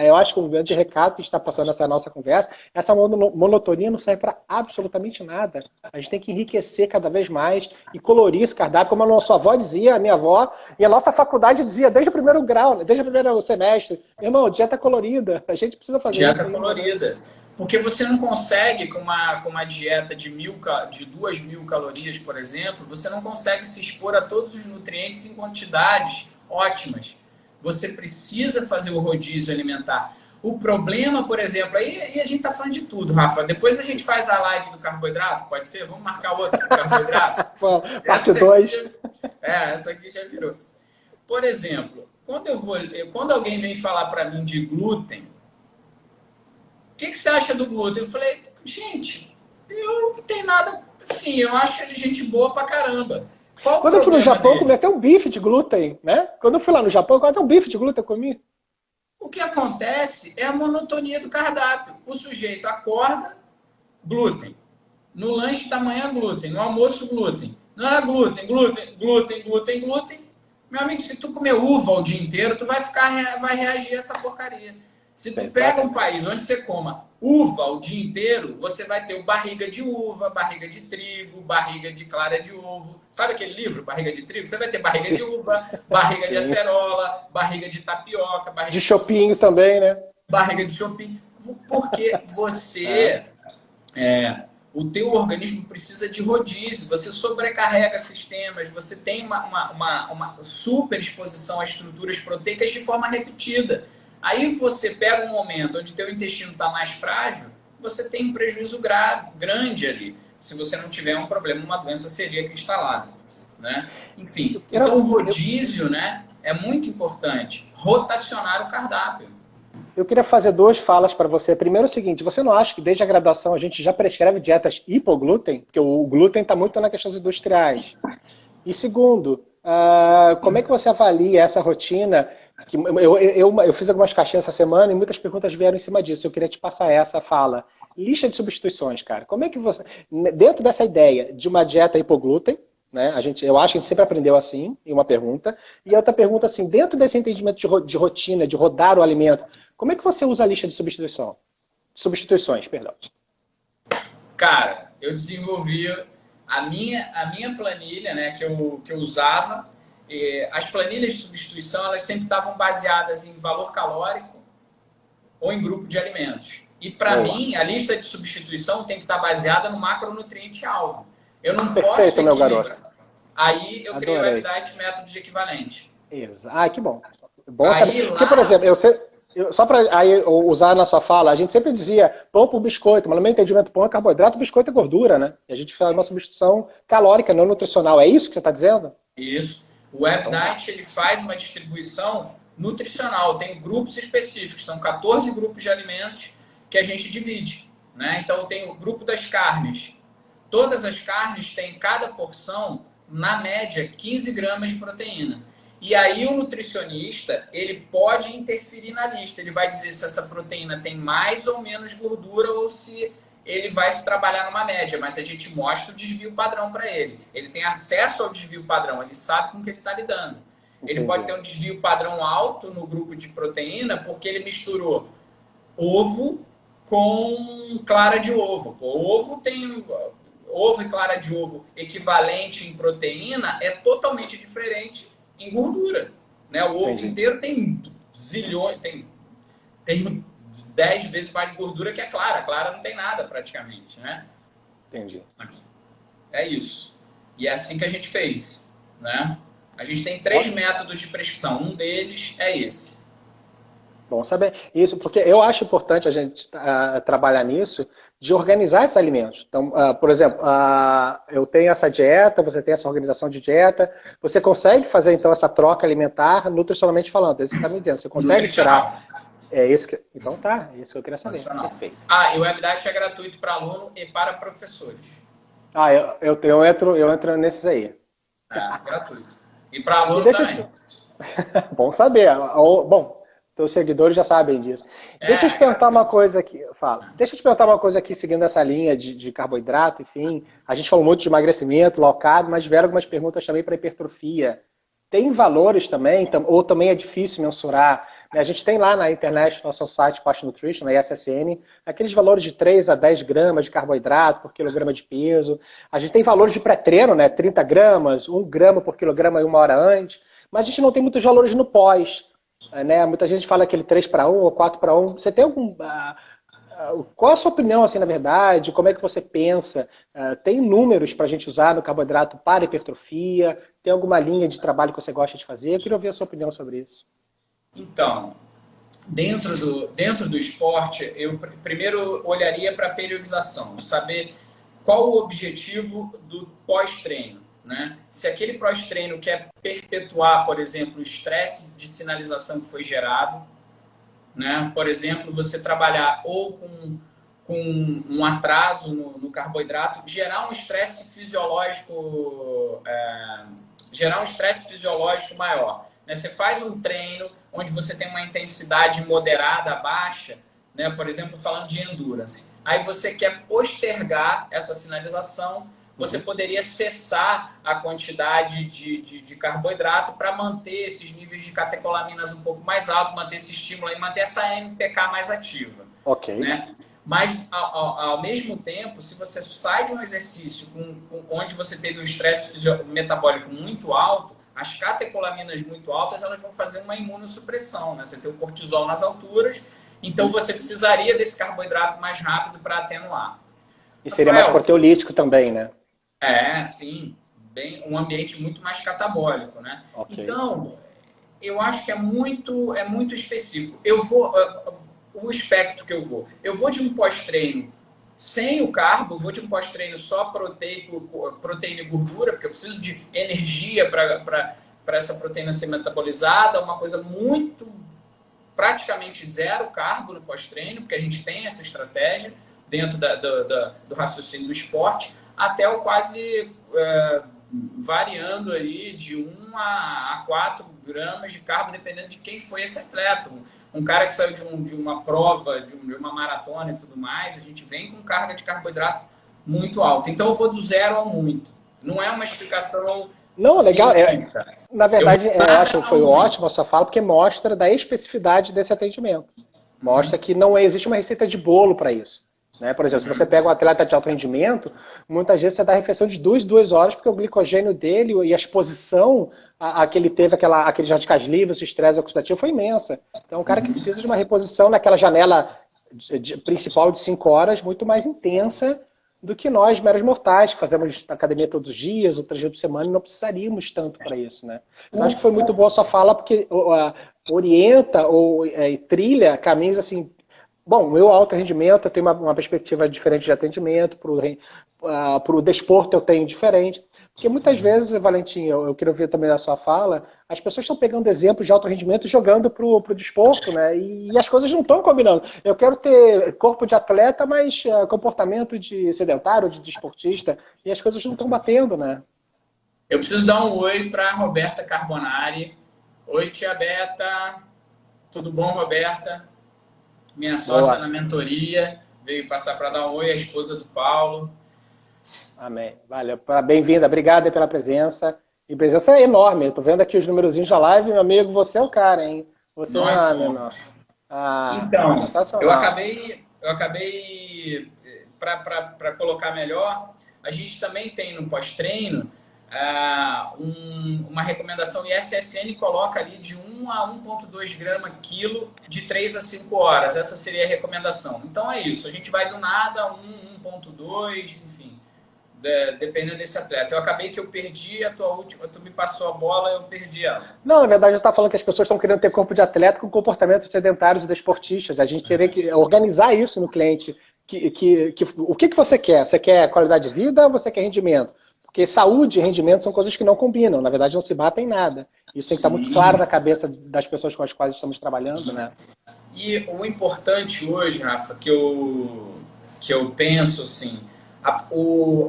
Eu acho que um grande recado que está passando nessa nossa conversa, essa monotonia não serve para absolutamente nada. A gente tem que enriquecer cada vez mais e colorir esse cardápio, como a nossa avó dizia, a minha avó, e a nossa faculdade dizia desde o primeiro grau, desde o primeiro semestre. Meu irmão, dieta colorida. A gente precisa fazer isso Dieta ainda, né? colorida. Porque você não consegue, com uma dieta de 2.000 calorias, por exemplo, você não consegue se expor a todos os nutrientes em quantidades ótimas. Você precisa fazer o rodízio alimentar. O problema, por exemplo, aí a gente está falando de tudo, Rafa. Depois a gente faz a live do carboidrato, pode ser? Vamos marcar outra do carboidrato? Parte Essa 2. aqui, essa aqui já virou. Por exemplo, quando alguém vem falar para mim de glúten, o que você acha do glúten? Eu falei, gente, eu não tenho nada. Sim, eu acho ele gente boa pra caramba. Qual o Quando eu fui no problema Japão, eu comi dele? até um bife de glúten, né? Quando eu fui lá no Japão, eu comi até um bife de glúten, eu comi. O que acontece é a monotonia do cardápio. O sujeito acorda, glúten. No lanche da manhã, glúten. No almoço, glúten. Não era glúten, glúten, glúten, glúten, glúten. Meu amigo, se tu comer uva o dia inteiro, tu vai reagir a essa porcaria. Se tu pega um Exatamente. país onde você coma uva o dia inteiro, você vai ter barriga de uva, barriga de trigo, barriga de clara de ovo. Sabe aquele livro, Barriga de Trigo? Você vai ter barriga Sim, de uva, barriga de sim. acerola, barriga de tapioca, De de chopinho também, né? barriga de choupim. Porque É, o teu organismo precisa de rodízio, você sobrecarrega sistemas, você tem uma super exposição a estruturas proteicas de forma repetida. Aí você pega um momento onde teu intestino está mais frágil, você tem um prejuízo grave, grande ali, se você não tiver um problema, uma doença celíaca instalada. Né? eu, Enfim, então quero, o rodízio, né, é muito importante, rotacionar o cardápio. eu queria fazer duas falas para você. Primeiro, é o seguinte: você não acha que desde a graduação a gente já prescreve dietas hipoglúten? Porque o glúten está muito nas questões industriais. E segundo, como é que você avalia essa rotina? Que eu fiz algumas caixinhas essa semana e muitas perguntas vieram em cima disso. Eu queria te passar essa fala. Lista de substituições, cara. Como é que você, dentro dessa ideia de uma dieta hipoglúten, né? Eu acho que a gente sempre aprendeu assim, em uma pergunta. E outra pergunta assim, dentro desse entendimento de rotina, de rodar o alimento, como é que você usa a lista de substituição? Substituições, perdão. Cara, eu desenvolvi a minha planilha, né, que eu usava. As planilhas de substituição, elas sempre estavam baseadas em valor calórico ou em grupo de alimentos. E para Boa. mim, a lista de substituição tem que estar baseada no macronutriente-alvo. Eu não posso Perfeito, meu garoto. equilibrar. Aí eu criei o Adorei. WebDiet método de equivalente. Que bom. Bom saber. Aí Porque, por lá, exemplo, só para usar na sua fala, a gente sempre dizia pão por biscoito, mas no meu entendimento, pão é carboidrato, biscoito é gordura, né? E a gente faz uma substituição calórica, não nutricional. É isso que você está dizendo? isso, o Então tá. WebDiet ele faz uma distribuição nutricional, tem grupos específicos, são 14 grupos de alimentos que a gente divide. Né? Então tem o grupo das carnes. Todas as carnes têm cada porção, na média, 15 gramas de proteína. E aí o nutricionista, ele pode interferir na lista. Ele vai dizer se essa proteína tem mais ou menos gordura ou se ele vai trabalhar numa média, mas a gente mostra o desvio padrão para ele. Ele tem acesso ao desvio padrão, ele sabe com o que ele está lidando. Ele pode Entendi. ter um desvio padrão alto no grupo de proteína porque ele misturou ovo com clara de ovo. O ovo tem ovo e clara de ovo equivalente em proteína é totalmente diferente em gordura. Né? O ovo Entendi. inteiro tem zilhões, tem 10 vezes mais de gordura que a clara. A clara não tem nada praticamente. Né? Entendi. É isso. E é assim que a gente fez. Né? A gente tem 3 métodos de prescrição. Um deles é esse. Bom saber isso, porque eu acho importante a gente trabalhar nisso, de organizar esses alimentos. Então, por exemplo, eu tenho essa dieta, você tem essa organização de dieta, você consegue fazer então essa troca alimentar nutricionalmente falando, é isso que você está me dizendo, você consegue tirar. É isso que, então tá, é isso que eu queria saber. Perfeito. E o WebDiet é gratuito para aluno e para professores. Eu entro nesses aí. Gratuito. E para aluno também. Bom saber. Bom, teus seguidores já sabem disso. Deixa eu te perguntar uma coisa aqui. Deixa eu te perguntar uma coisa aqui, seguindo essa linha de carboidrato, enfim. A gente falou muito de emagrecimento, low carb, mas vieram algumas perguntas também para hipertrofia. Tem valores também, ou também é difícil mensurar? A gente tem lá na internet, no nosso site, Post Nutrition, na ISSN, aqueles valores de 3 a 10 gramas de carboidrato por quilograma de peso. A gente tem valores de pré-treino, né? 30 gramas, 1 grama por quilograma e 1 hora antes. Mas a gente não tem muitos valores no pós. Né? Muita gente fala aquele 3:1 ou 4:1. Você tem algum... qual a sua opinião, assim, na verdade? Como é que você pensa? Tem números para a gente usar no carboidrato para hipertrofia? Tem alguma linha de trabalho que você gosta de fazer? Eu queria ouvir a sua opinião sobre isso. Então, dentro do esporte, eu primeiro olharia para a periodização, saber qual o objetivo do pós-treino. Né? Se aquele pós-treino quer perpetuar, por exemplo, o estresse de sinalização que foi gerado, né? Por exemplo, você trabalhar ou com um atraso no carboidrato, gerar um estresse fisiológico maior. Né? Você faz um treino onde você tem uma intensidade moderada, baixa, né? Por exemplo, falando de endurance. Aí você quer postergar essa sinalização, você poderia cessar a quantidade de carboidrato para manter esses níveis de catecolaminas um pouco mais altos, manter esse estímulo e manter essa NPK mais ativa. Ok. Né? Mas, ao mesmo tempo, se você sai de um exercício onde você teve um estresse metabólico muito alto, as catecolaminas muito altas, elas vão fazer uma imunossupressão, né? Você tem o cortisol nas alturas, então você precisaria desse carboidrato mais rápido para atenuar. E seria mais proteolítico também, né? Sim. Um ambiente muito mais catabólico, né? Okay. Então, eu acho que é muito específico. O espectro que eu vou de um pós-treino sem o carbo, vou de um pós-treino só proteína e gordura, porque eu preciso de energia para essa proteína ser metabolizada, uma coisa muito, praticamente zero carbo no pós-treino, porque a gente tem essa estratégia dentro do raciocínio do esporte, até o quase variando aí de 1 a 4 gramas de carbo, dependendo de quem foi esse atleta. Um cara que saiu de uma prova, de uma maratona e tudo mais, a gente vem com carga de carboidrato muito alta. Então eu vou do zero ao muito. Não é uma explicação legal. científica. Na verdade, eu acho que foi ótimo a sua fala, porque mostra da especificidade desse atendimento. Mostra que não existe uma receita de bolo para isso. Né? Por exemplo, se você pega um atleta de alto rendimento, muitas vezes você dá refeição de 2 horas, porque o glicogênio dele e a exposição a que ele teve, aqueles radicais livres, o estresse oxidativo, foi imensa. Então, um cara que precisa de uma reposição naquela janela principal de 5 horas, muito mais intensa do que nós, meros mortais, que fazemos academia todos os dias, ou 3 vezes por semana, e não precisaríamos tanto para isso. Né? Então, acho que foi muito boa a sua fala, porque orienta ou trilha caminhos assim. Bom, o meu alto rendimento, eu tenho uma perspectiva diferente de atendimento, para o desporto eu tenho diferente. Porque muitas vezes, Valentim, eu quero ver também na sua fala, as pessoas estão pegando exemplos de alto rendimento e jogando para o desporto, né? E as coisas não estão combinando. Eu quero ter corpo de atleta, mas comportamento de sedentário, de desportista, e as coisas não estão batendo, né? Eu preciso dar um oi para a Roberta Carbonari. Oi, tia Beta. Tudo bom, Roberta? Minha sócia na mentoria, veio passar para dar um oi, a esposa do Paulo. Amém. Valeu. Bem-vinda. Obrigado pela presença. E presença é enorme. Eu tô vendo aqui os numerozinhos da live, meu amigo. Você é o cara, hein? Você então, eu acabei para colocar melhor, a gente também tem no pós-treino uma recomendação, e a ISSN coloca ali de 1 a 1,2 grama quilo de 3 a 5 horas. Essa seria a recomendação. Então é isso, a gente vai do nada a 1,2, enfim, dependendo desse atleta. Eu acabei que eu perdi a tua última, tu me passou a bola, eu perdi ela. Não, na verdade eu estava falando que as pessoas estão querendo ter corpo de atleta com comportamentos sedentários e desportistas. A gente teria que organizar isso no cliente. O que você quer? Você quer qualidade de vida ou você quer rendimento? Porque saúde e rendimento são coisas que não combinam. Na verdade, não se batem em nada. Isso tem que estar muito claro na cabeça das pessoas com as quais estamos trabalhando, né? E o importante hoje, Rafa, que eu penso assim,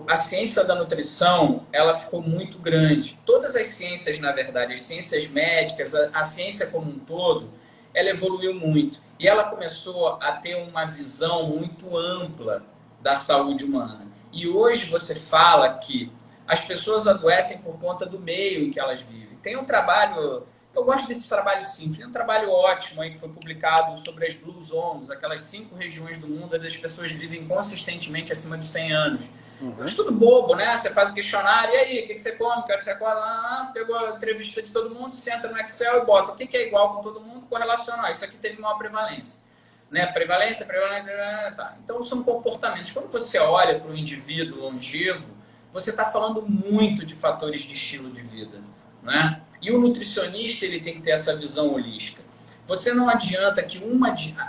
a ciência da nutrição, ela ficou muito grande. Todas as ciências, na verdade, as ciências médicas, a ciência como um todo, ela evoluiu muito. E ela começou a ter uma visão muito ampla da saúde humana. E hoje você fala que as pessoas adoecem por conta do meio em que elas vivem. Tem um trabalho, eu gosto desses trabalhos simples, tem um trabalho ótimo aí que foi publicado sobre as Blue Zones, aquelas 5 regiões do mundo onde as pessoas vivem consistentemente acima de 100 anos. É um estudo bobo, né? Você faz o questionário, e aí, o que você come? O que você come? Pegou a entrevista de todo mundo, senta no Excel e bota o que é igual com todo mundo, correlaciona. Isso aqui teve maior prevalência. Né? Prevalência, tá. Então, são comportamentos. Quando você olha para o indivíduo longevo, você está falando muito de fatores de estilo de vida, né? E o nutricionista ele tem que ter essa visão holística. Você não adianta que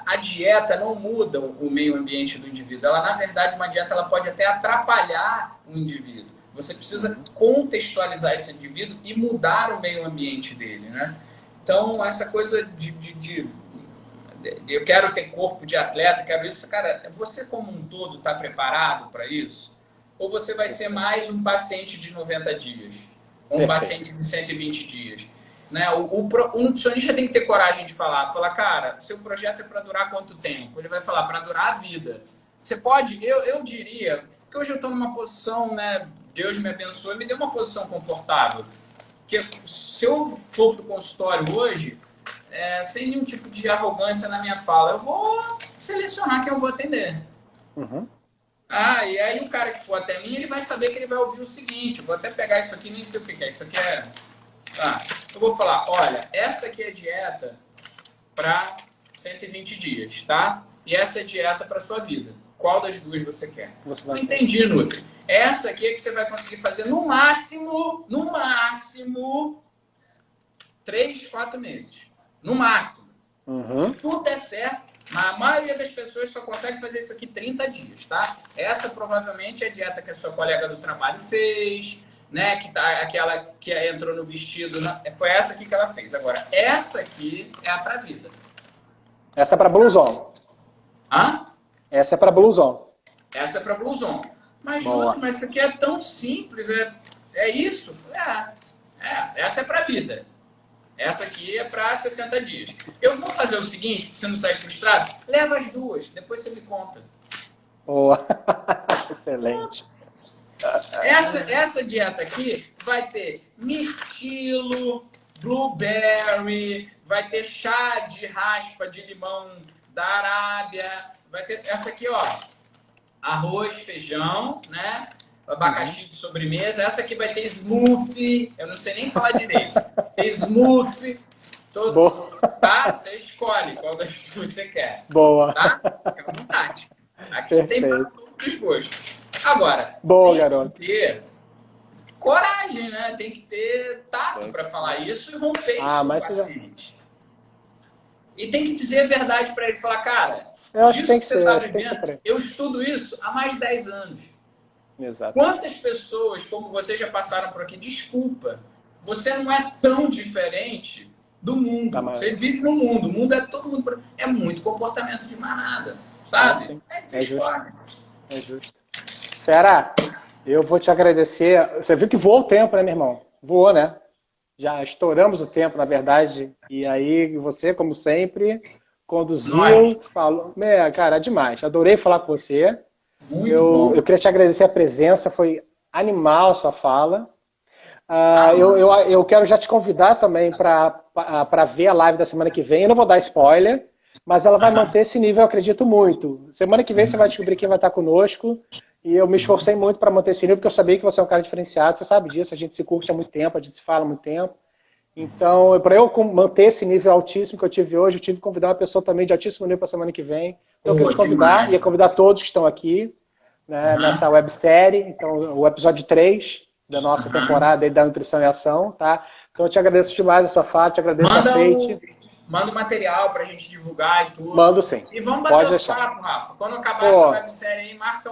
a dieta não muda o meio ambiente do indivíduo. Ela, na verdade, uma dieta ela pode até atrapalhar o indivíduo. Você precisa contextualizar esse indivíduo e mudar o meio ambiente dele, né? Então, essa coisa de eu quero ter corpo de atleta, quero isso, cara, você como um todo está preparado para isso? Ou você vai ser mais um paciente de 90 dias? Ou um paciente de 120 dias? Né? O nutricionista tem que ter coragem de falar, cara, seu projeto é para durar quanto tempo? Ele vai falar, para durar a vida. Você pode, eu diria, porque hoje eu estou numa posição, né, Deus me abençoe, me deu uma posição confortável. Que se eu for para o consultório hoje, sem nenhum tipo de arrogância na minha fala, eu vou selecionar quem eu vou atender. Uhum. E aí o cara que for até mim, ele vai saber que ele vai ouvir o seguinte, eu vou até pegar isso aqui, nem sei o que é, isso aqui é... Tá, eu vou falar, olha, essa aqui é dieta para 120 dias, tá? E essa é dieta para sua vida. Qual das duas você quer? Não entendi, Nutri. Essa aqui é que você vai conseguir fazer no máximo, 3, 4 meses. No máximo. Uhum. Se tudo der certo, mas a maioria das pessoas só consegue fazer isso aqui 30 dias, tá? Essa provavelmente é a dieta que a sua colega do trabalho fez, né? Aquela que entrou no vestido, foi essa aqui que ela fez. Agora, essa aqui é a pra vida. Essa é pra blusão. Essa é pra blusão. Essa é pra blusão. Mas isso aqui é tão simples, é isso? Essa é pra vida. Essa aqui é para 60 dias. Eu vou fazer o seguinte, para você não sair frustrado, leva as duas, depois você me conta. Boa. Excelente. Essa dieta aqui vai ter mirtilo, blueberry, vai ter chá de raspa de limão da Arábia, vai ter essa aqui, ó, arroz, feijão, né? Abacaxi de sobremesa. Essa aqui vai ter smoothie. Eu não sei nem falar direito. Smoothie. Tá? Você escolhe qual das que você quer. Boa. Tá? Fica à vontade. Aqui tem para todos os gostos. Agora, tem que ter coragem, né? Tem que ter tato para falar isso e romper isso com o paciente. E tem que dizer a verdade para ele. Falar, cara, isso que você está vivendo, eu estudo isso há mais de 10 anos. Exato. Quantas pessoas, como vocês já passaram por aqui, desculpa, você não é tão diferente do mundo. Você vive no mundo, o mundo é todo mundo. É muito comportamento de manada, sabe? É justo. Fera, eu vou te agradecer. Você viu que voou o tempo, né, meu irmão? Voou, né? Já estouramos o tempo, na verdade. E aí, você, como sempre, conduziu, falou. Cara, é demais. Adorei falar com você. Eu queria te agradecer a presença, foi animal a sua fala. Eu quero já te convidar também para ver a live da semana que vem. Eu não vou dar spoiler, mas ela vai manter esse nível, eu acredito muito. Semana que vem você vai descobrir quem vai estar conosco. E eu me esforcei muito para manter esse nível, porque eu sabia que você é um cara diferenciado. Você sabe disso, a gente se curte há muito tempo, a gente se fala há muito tempo. Então, para eu manter esse nível altíssimo que eu tive hoje, eu tive que convidar uma pessoa também de altíssimo nível para a semana que vem. Então, eu queria te convidar, ia convidar todos que estão aqui né, nessa websérie. Então, o episódio 3 da nossa temporada aí da Nutrição e Ação, tá? Então, eu te agradeço demais a sua fala, te agradeço o aceite. Manda o material pra gente divulgar e tudo. Mando sim. E vamos bater outro papo, Rafa. Quando acabar essa websérie aí, marca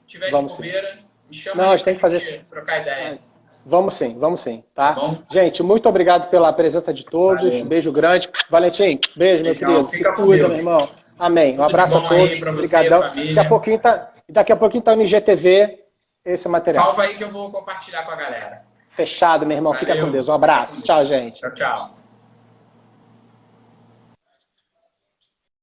tiver de bobeira, me chama. Não, a gente tem que fazer trocar ideia. Vamos sim, tá? Bom? Gente, muito obrigado pela presença de todos. Valeu. Beijo grande. Valentim, beijo, meu querido. Se cuida, meu irmão. Amém. Um abraço a todos. Obrigadão. Daqui a pouquinho tá no IGTV esse material. Salva aí que eu vou compartilhar com a galera. Fechado, meu irmão. Valeu. Fica com Deus. Um abraço. Tchau, gente. Tchau.